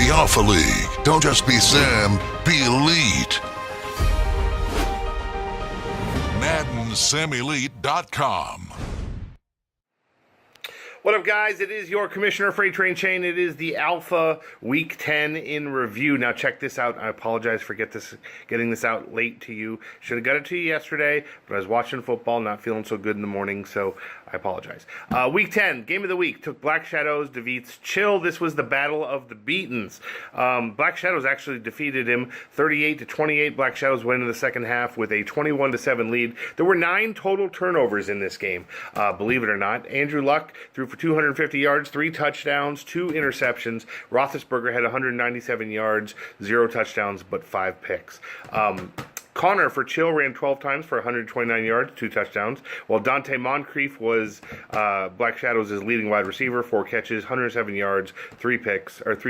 the Alpha League. Don't just be Sam, be elite. MaddenSamElite.com. What up, guys? It is your Commissioner Freight Train Chain. It is the Alpha Week 10 in review. Now, check this out. I apologize for getting this out late to you. Should have got it to you yesterday, but I was watching football, not feeling so good in the morning, so I apologize. Week 10, Game of the Week, took Black Shadows, defeats Chill. This was the Battle of the Beatons. Black Shadows actually defeated him 38-28. Black Shadows went in the second half with a 21-7 lead. There were 9 total turnovers in this game, believe it or not. Andrew Luck threw for 250 yards, 3 touchdowns, 2 interceptions. Roethlisberger had 197 yards, 0 touchdowns, but 5 picks. Connor for Chill ran 12 times for 129 yards, 2 touchdowns, while Dante Moncrief was Black Shadows' leading wide receiver, 4 catches, 107 yards, 3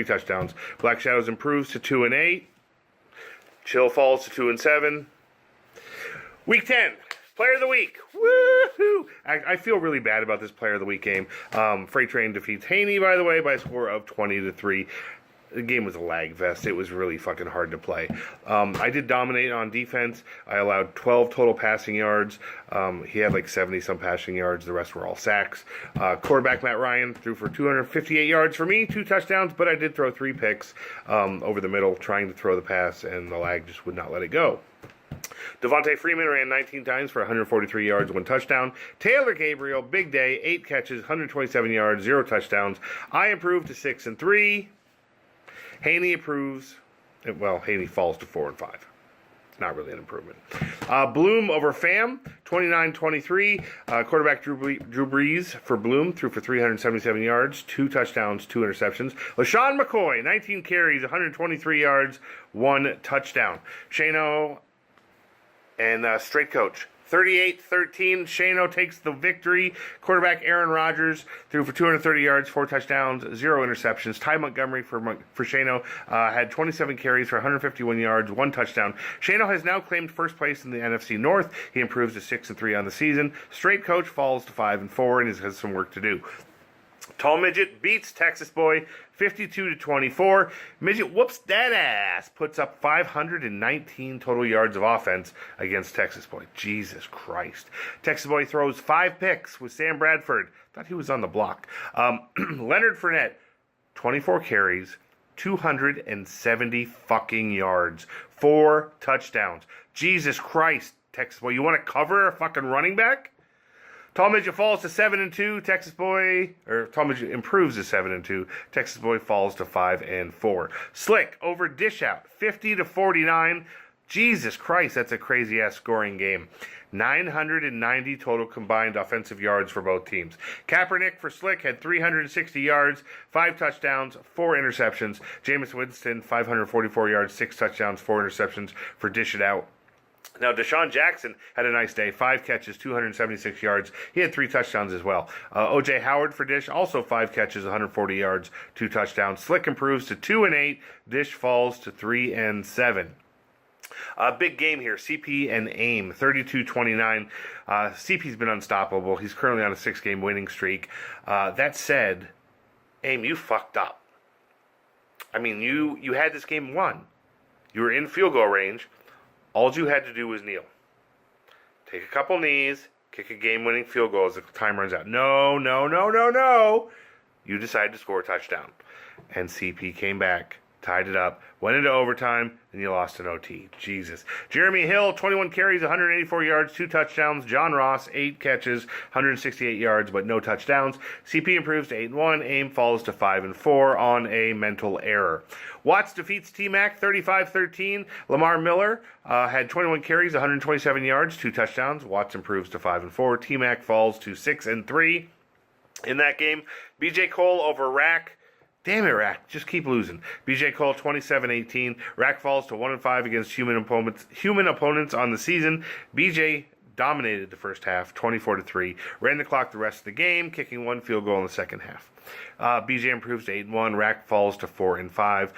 touchdowns. Black Shadows improves to 2-8. Chill falls to 2-7. Week 10. Player of the Week. Woohoo! I feel really bad about this Player of the Week game. Freight Train defeats Haney, by the way, by a score of 20-3. The game was a lag fest. It was really fucking hard to play. I did dominate on defense. I allowed 12 total passing yards. He had like 70-some passing yards. The rest were all sacks. Quarterback Matt Ryan threw for 258 yards for me, 2 touchdowns, but I did throw 3 picks over the middle trying to throw the pass, and the lag just would not let it go. Devontae Freeman ran 19 times for 143 yards, 1 touchdown. Taylor Gabriel, big day, 8 catches, 127 yards, 0 touchdowns. I improved to 6-3. Haney improves. Well, Haney falls to 4-5. Not really an improvement. Bloom over Pham, 29-23. Quarterback Drew Brees for Bloom threw for 377 yards, 2 touchdowns, 2 interceptions. LaShawn McCoy, 19 carries, 123 yards, 1 touchdown. Shano and Straight Coach, 38-13. Shano takes the victory. Quarterback Aaron Rodgers threw for 230 yards, 4 touchdowns, 0 interceptions. Ty Montgomery for Shano had 27 carries for 151 yards, 1 touchdown. Shano has now claimed first place in the NFC North. He improves to 6-3 on the season. Straight Coach falls to 5-4 and has some work to do. Tall Midget beats Texas Boy 52-24. Midget whoops that ass. Puts up 519 total yards of offense against Texas Boy. Jesus Christ. Texas Boy throws 5 picks with Sam Bradford. Thought he was on the block. Leonard Fournette, 24 carries, 270 fucking yards, 4 touchdowns. Jesus Christ, Texas Boy. You want to cover a fucking running back? Tall Midget falls to 7-2. Tall Midget improves to 7-2. Texas Boy falls to 5-4. Slick over Dish Out, 50-49. Jesus Christ, that's a crazy ass scoring game. 990 total combined offensive yards for both teams. Kaepernick for Slick had 360 yards, 5 touchdowns, 4 interceptions. Jameis Winston, 544 yards, 6 touchdowns, 4 interceptions for Dish It Out. Now, Deshaun Jackson had a nice day. 5 catches, 276 yards. He had 3 touchdowns as well. O.J. Howard for Dish, also 5 catches, 140 yards, 2 touchdowns. Slick improves to 2-8. Dish falls to 3-7. Big game here. CP and AIM, 32-29. CP's been unstoppable. He's currently on a 6-game winning streak. That said, AIM, you fucked up. I mean, you had this game won. You were in field goal range. All you had to do was kneel. Take a couple knees, kick a game-winning field goal as the time runs out. No. You decided to score a touchdown. And CP came back, tied it up, went into overtime, and you lost an OT. Jesus. Jeremy Hill, 21 carries, 184 yards, 2 touchdowns. John Ross, 8 catches, 168 yards, but no touchdowns. CP improves to 8-1. AIM falls to 5-4 on a mental error. Watts defeats T-Mac 35-13. Lamar Miller had 21 carries, 127 yards, 2 touchdowns. Watts improves to 5-4. T-Mac falls to 6-3. In that game, BJ Cole over Rack. Damn it, Rack. Just keep losing. BJ Cole, 27-18. Rack falls to 1-5 against human opponents on the season. BJ dominated the first half, 24-3. Ran the clock the rest of the game, kicking 1 field goal in the second half. BJ improves to 8-1. Rack falls to 4-5.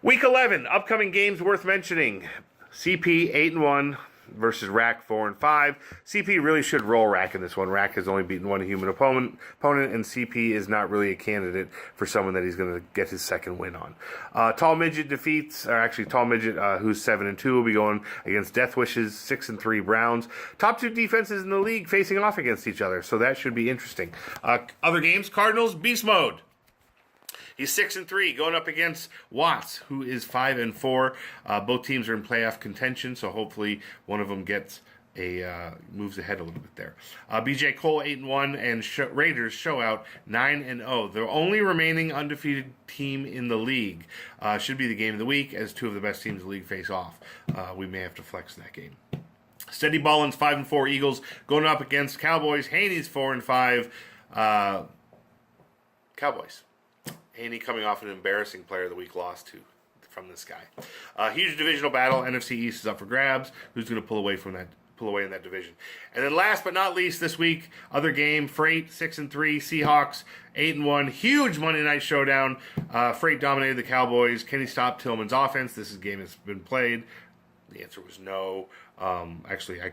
Week 11, upcoming games worth mentioning. CP, 8-1. versus Rack 4-5. CP really should roll Rack in this one. Rack has only beaten one human opponent, and CP is not really a candidate for someone that he's going to get his second win on. Tall Midget Tall Midget, who's 7-2, will be going against Death Wishes 6-3 Browns. Top two defenses in the league facing off against each other, so that should be interesting. Other games: Cardinals Beast Mode. He's 6-3, going up against Watts, who is 5-4. Both teams are in playoff contention, so hopefully one of them gets moves ahead a little bit there. BJ Cole 8-1, and Raiders show out 9-0. The only remaining undefeated team in the league. Should be the game of the week, as two of the best teams in the league face off. We may have to flex that game. Steady Ballins 5-4 Eagles going up against Cowboys. Haney's 4-5 Cowboys. Haney coming off an embarrassing player of the week loss from this guy. Huge divisional battle. NFC East is up for grabs. Who's going to pull away in that division? And then last but not least this week, other game, Freight 6-3, Seahawks 8-1. Huge Monday night showdown. Freight dominated the Cowboys. Can he stop Tillman's offense? This game has been played. The answer was no. Actually, I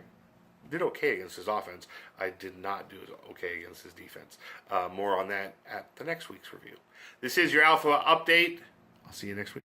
did okay against his offense. I did not do okay against his defense. More on that at the next week's review. This is your Alpha Update. I'll see you next week.